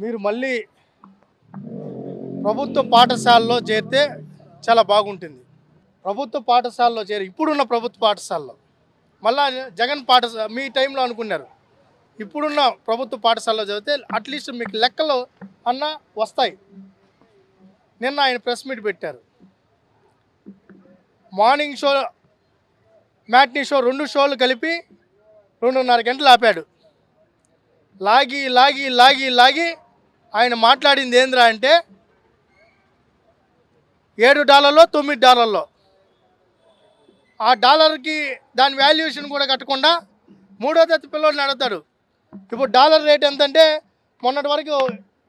మీరు మళ్ళీ ప్రభుత్వ పాఠశాలలో చేరితే చాలా బాగుంటుంది. ప్రభుత్వ పాఠశాలలో ఇప్పుడున్న ప్రభుత్వ పాఠశాలలో మళ్ళా జగన్ పాఠశాల మీ టైంలో అనుకున్నారు. ఇప్పుడున్న ప్రభుత్వ పాఠశాలలో చదివితే అట్లీస్ట్ మీకు లెక్కలు అన్న వస్తాయి. నిన్న ఆయన ప్రెస్ మీట్ పెట్టారు. మార్నింగ్ షో, మ్యాట్నీ షో 2 షోలు కలిపి 2.5 గంటలు ఆపాడు. లాగి లాగి లాగి లాగి ఆయన మాట్లాడింది ఏంద్రా అంటే $7 $9 ఆ డాలర్కి దాని వాల్యుయేషన్ కూడా కట్టకుండా మూడో తరగతి పిల్లోడిని అడుగుతాడు. ఇప్పుడు డాలర్ రేట్ ఎంతంటే మొన్నటి వరకు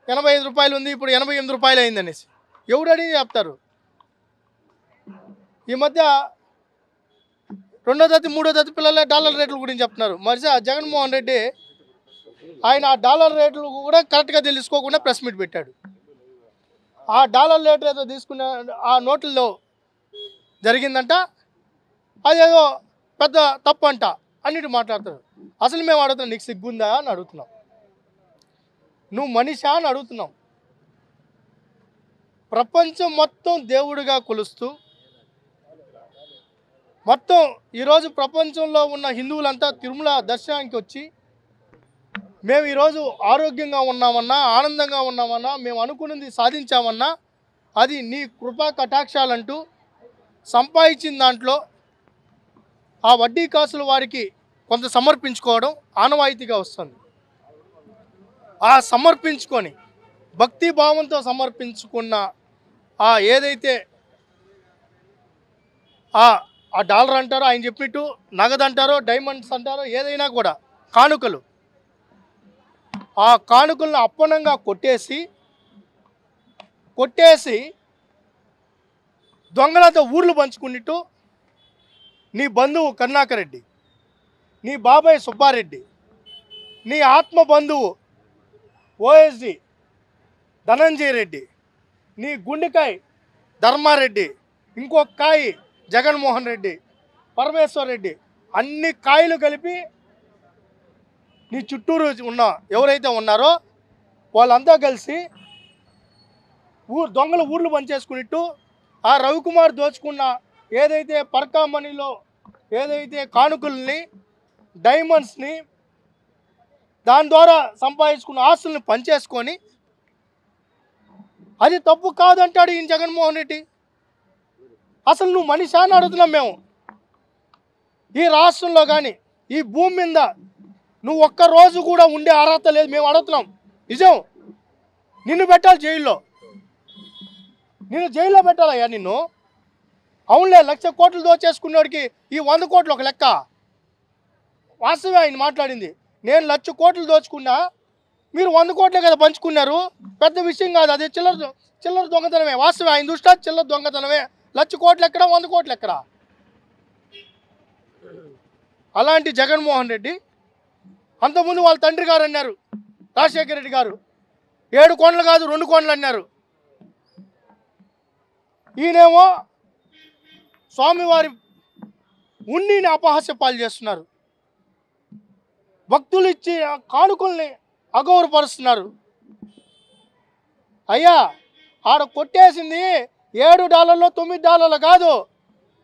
₹85 ఉంది, ఇప్పుడు ₹88 అయిందనేసి ఎవడు అడిగి చెప్తారు. ఈ మధ్య రెండో తరగతి మూడో తరగతి పిల్లలే డాలర్ రేట్ల గురించి చెప్తున్నారు. మరి జగన్మోహన్ రెడ్డి ఆయన ఆ డాలర్ రేట్లు కూడా కరెక్ట్గా తెలుసుకోకుండా ప్రెస్ మీట్ పెట్టాడు. ఆ డాలర్ రేట్ ఏదో తీసుకున్న ఆ నోట్లలో జరిగిందంట, అదేదో పెద్ద తప్పు అంట అన్నిటి మాట్లాడతాడు. అసలు మేము అడుగుతున్నాం, నీకు సిగ్గుందా అని అడుగుతున్నాం, నువ్వు మనిషా అని అడుగుతున్నాం. ప్రపంచం మొత్తం దేవుడిగా కొలుస్తూ మొత్తం ఈరోజు ప్రపంచంలో ఉన్న హిందువులంతా తిరుమల దర్శనానికి వచ్చి మేము ఈరోజు ఆరోగ్యంగా ఉన్నామన్నా, ఆనందంగా ఉన్నామన్నా, మేము అనుకున్నది సాధించామన్నా అది నీ కృపా కటాక్షాలంటూ సంపాదించిన దాంట్లో ఆ వడ్డీ కాసులు వారికి కొంత సమర్పించుకోవడం ఆనవాయితీగా వస్తుంది. ఆ సమర్పించుకొని భక్తి భావంతో సమర్పించుకున్న ఆ ఏదైతే ఆ డాలర్ అంటారో, ఆయన చెప్పినట్టు నగదు అంటారో, డైమండ్స్ అంటారో, ఏదైనా కూడా కానుకలు, ఆ కానుకలను అప్పనంగా కొట్టేసి దొంగలతో ఊర్లు పంచుకున్నట్టు నీ బంధువు కరుణాకర్ రెడ్డి, నీ బాబాయ్ సుబ్బారెడ్డి, నీ ఆత్మ బంధువు ఓఎస్డి ధనంజయ రెడ్డి, నీ గుండెకాయ ధర్మారెడ్డి, ఇంకొక కాయి జగన్మోహన్ రెడ్డి, పరమేశ్వర్ రెడ్డి, అన్ని కాయలు కలిపి నీ చుట్టూరు ఉన్న ఎవరైతే ఉన్నారో వాళ్ళంతా కలిసి దొంగలు ఊర్లు పనిచేసుకున్నట్టు ఆ రవికుమార్ దోచుకున్న ఏదైతే పర్కా మనీలో ఏదైతే కానుకల్ని, డైమండ్స్ని, దాని ద్వారా సంపాదించుకున్న ఆస్తుల్ని పనిచేసుకొని అది తప్పు కాదంటాడు ఈయన జగన్మోహన్ రెడ్డి. అసలు నువ్వు మనిషా అని అడుగుతున్నాం మేము. ఈ రాష్ట్రంలో కానీ ఈ భూమి మీద నువ్వు ఒక్కరోజు కూడా ఉండే అర్హత లేదు. మేము అడుగుతున్నాం, నిజం. నిన్ను పెట్టాలి జైల్లో, నిన్ను జైల్లో పెట్టాలయ్యా నిన్ను. అవునులే, 1,00,000 కోట్లు దోచేసుకున్నోడికి ఈ 100 కోట్లు ఒక లెక్క. వాస్తవే ఆయన మాట్లాడింది. నేను 1,00,000 కోట్లు దోచుకున్నా, మీరు 100 కోట్లే కదా పంచుకున్నారు, పెద్ద విషయం కాదు, అది చిల్లర దొంగతనమే. వాస్తవే, ఆయన దృష్టి చిల్లర దొంగతనమే. 1,00,000 కోట్లు ఎక్కడ, 100 కోట్లు ఎక్కడ? అలాంటి జగన్మోహన్ రెడ్డి అంతకుముందు వాళ్ళ తండ్రి గారు అన్నారు, రాజశేఖర రెడ్డి గారు 7 కోట్లు కాదు 2 కోట్లు అన్నారు. ఈయనేమో స్వామివారి ఉన్నిని అపహాస్య పాలు చేస్తున్నారు, భక్తులు ఇచ్చి కానుకల్ని అగౌరవపరుస్తున్నారు. అయ్యా, ఆడ కొట్టేసింది $7 $9 కాదు,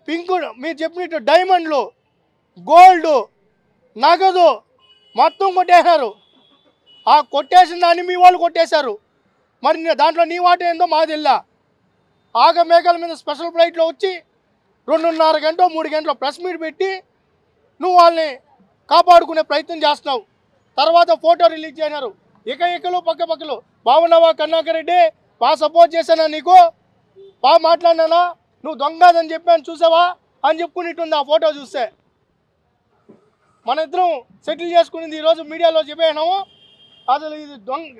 పింకు మీరు చెప్పినట్టు డైమండ్లు, గోల్డ్, నగదు మొత్తం కొట్టేశారు. ఆ కొట్టేసిన దాన్ని మీ వాళ్ళు కొట్టేశారు. మరి దాంట్లో నీ వాట ఏందో మాకు తెల్లా. ఆగమేఘాల మీద స్పెషల్ ఫ్లైట్లో వచ్చి 2.5 గంటలు 3 గంటలు ప్రెస్ మీట్ పెట్టి నువ్వు వాళ్ళని కాపాడుకునే ప్రయత్నం చేస్తున్నావు. తర్వాత ఫోటో రిలీజ్ చేయనారు. ఇకలు పక్కలు బాగున్నావా కరుణాకర్ రెడ్డి, బాగా సపోర్ట్ చేశానా, నీకు బాగా మాట్లాడినానా, నువ్వు దొంగదని చెప్పాను చూసావా అని చెప్పుకునేట్టుంది ఆ ఫోటో చూస్తే. మన ఇద్దరం సెటిల్ చేసుకునేది ఈరోజు మీడియాలో చెప్పేనాము, అసలు ఇది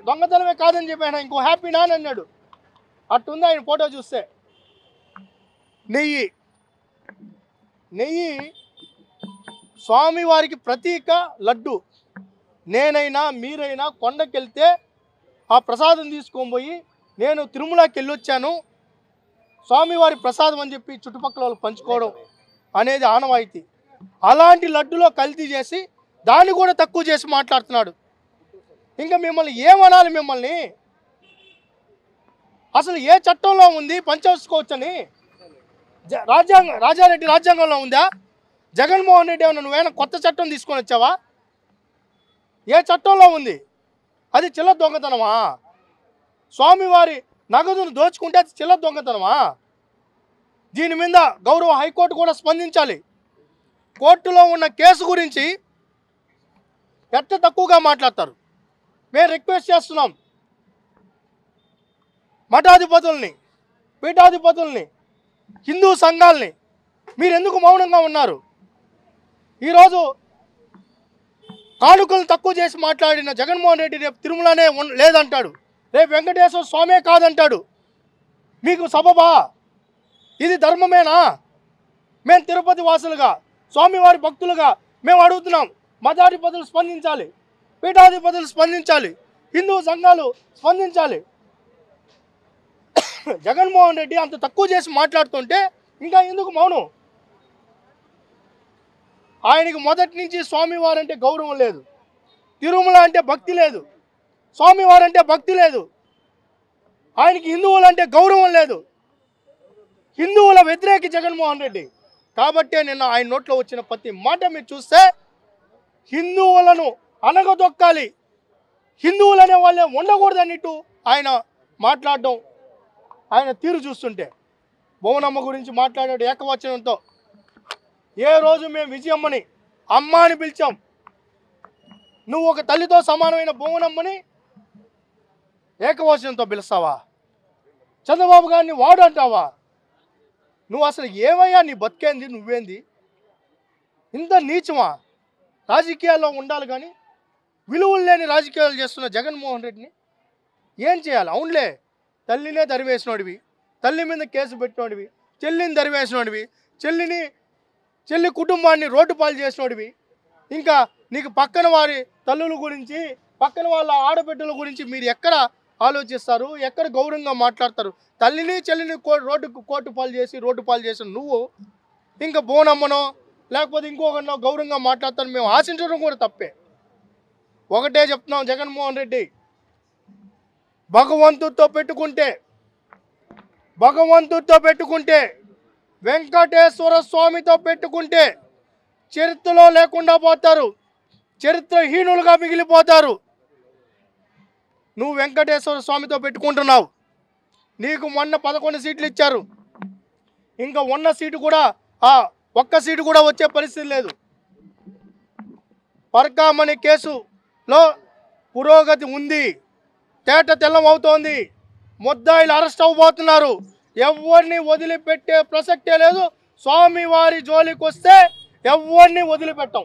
దొంగతనమే కాదని చెప్పాను, ఇంకో హ్యాపీనా అని అన్నాడు. అట్టుంది ఆయన ఫోటో చూస్తే. నెయ్యి స్వామివారికి ప్రతీక లడ్డు. నేనైనా మీరైనా కొండకెళ్తే ఆ ప్రసాదం తీసుకొని పోయి నేను తిరుమలకి వెళ్ళొచ్చాను, స్వామివారి ప్రసాదం అని చెప్పి చుట్టుపక్కల వాళ్ళు పంచుకోవడం అనేది ఆనవాయితీ. అలాంటి లడ్డులో కల్తీ చేసి దాన్ని కూడా తక్కువ చేసి మాట్లాడుతున్నాడు. ఇంకా మిమ్మల్ని ఏమనాలి? మిమ్మల్ని అసలు ఏ చట్టంలో ఉంది పంచవసుకోవచ్చని? రాజారెడ్డి రాజ్యాంగంలో ఉందా? జగన్మోహన్ రెడ్డి ఏమన్నా నువ్వేమైనా కొత్త చట్టం తీసుకొని వచ్చావా? ఏ చట్టంలో ఉంది? అది చిల్లర దొంగతనమా? స్వామివారి నగదును దోచుకుంటే అది చిల్లర దొంగతనమా? దీని మీద గౌరవ హైకోర్టు కూడా స్పందించాలి. కోర్టులో ఉన్న కేసు గురించి ఎట్ట తక్కువగా మాట్లాడతారు? మేము రిక్వెస్ట్ చేస్తున్నాం మఠాధిపతుల్ని, పీఠాధిపతుల్ని, హిందూ సంఘాల్ని, మీరు ఎందుకు మౌనంగా ఉన్నారు? ఈరోజు కానుకలను తక్కువ చేసి మాట్లాడిన జగన్మోహన్ రెడ్డి రేపు తిరుమలనే లేదంటాడు, రేపు వెంకటేశ్వర స్వామే కాదంటాడు. మీకు సబబా? ఇది ధర్మమేనా? మేము తిరుపతి వాసులుగా, స్వామివారి భక్తులుగా మేము అడుగుతున్నాం. మఠాధిపతులు స్పందించాలి, పీఠాధిపతులు స్పందించాలి, హిందూ సంఘాలు స్పందించాలి. జగన్మోహన్ రెడ్డి అంత తక్కువ చేసి మాట్లాడుతుంటే ఇంకా ఎందుకు మౌనం? ఆయనకి మొదటి నుంచి స్వామివారంటే గౌరవం లేదు, తిరుమల అంటే భక్తి లేదు, స్వామివారంటే భక్తి లేదు, ఆయనకి హిందువులంటే గౌరవం లేదు. హిందువుల వ్యతిరేకి జగన్మోహన్ రెడ్డి. కాబట్టే నిన్న ఆయన నోట్లో వచ్చిన ప్రతి మాట మీరు చూస్తే హిందువులను అనగదొక్కాలి, హిందువులనే వాళ్ళే ఉండకూడదన్నట్టు ఆయన మాట్లాడడం, ఆయన తీరు చూస్తుంటే భువనమ్మ గురించి మాట్లాడాడు ఏకవచనంతో. ఏ రోజు మేము విజయమ్మని అమ్మ అని పిలిచాం, నువ్వు ఒక తల్లితో సమానమైన భువనమ్మని ఏకవచనంతో పిలుస్తావా? చంద్రబాబు గారిని వాడు అంటావా? నువ్వు అసలు ఏమయ్యా? నీ బతికేంది? నువ్వేంది? ఇంత నీచమా? రాజకీయాల్లో ఉండాలి కానీ విలువలు లేని రాజకీయాలు చేస్తున్న జగన్మోహన్ రెడ్డిని ఏం చేయాలి? అవునులే, తల్లినే దరివేసినోడివి, తల్లి మీద కేసు పెట్టినోడివి, చెల్లిని దరివేసినోడివి, చెల్లి కుటుంబాన్ని రోడ్డు పాలు చేసినోడివి, ఇంకా నీకు పక్కన వారి తల్లుల గురించి, పక్కన వాళ్ళ ఆడబిడ్డల గురించి మీరు ఎక్కడ ఆలోచిస్తారు? ఎక్కడ గౌరవంగా మాట్లాడతారు? తల్లిని చెల్లిని కోర్టు పాలు చేసిన నువ్వు ఇంకా బోనమ్మనో లేకపోతే ఇంకొకరినో గౌరవంగా మాట్లాడతాను మేము ఆశించడం కూడా తప్పే. ఒకటే చెప్తున్నాం, జగన్మోహన్ రెడ్డి భగవంతుడితో పెట్టుకుంటే వెంకటేశ్వర స్వామితో పెట్టుకుంటే చరిత్రలో లేకుండా పోతారు, చరిత్రహీనులుగా మిగిలిపోతారు. నువ్వు వెంకటేశ్వర స్వామితో పెట్టుకుంటున్నావు. నీకు మొన్న 11 సీట్లు ఇచ్చారు, ఇంకా ఉన్న సీటు కూడా ఒక్క సీటు కూడా వచ్చే పరిస్థితి లేదు. పరకామణి కేసులో పురోగతి ఉంది, తేట తెల్లం అవుతోంది, ముద్దాయిలు అరెస్ట్ అవ్వబోతున్నారు. ఎవరిని వదిలిపెట్టే ప్రసక్తే లేదు. స్వామివారి జోలికి వస్తే ఎవరిని వదిలిపెట్టాం.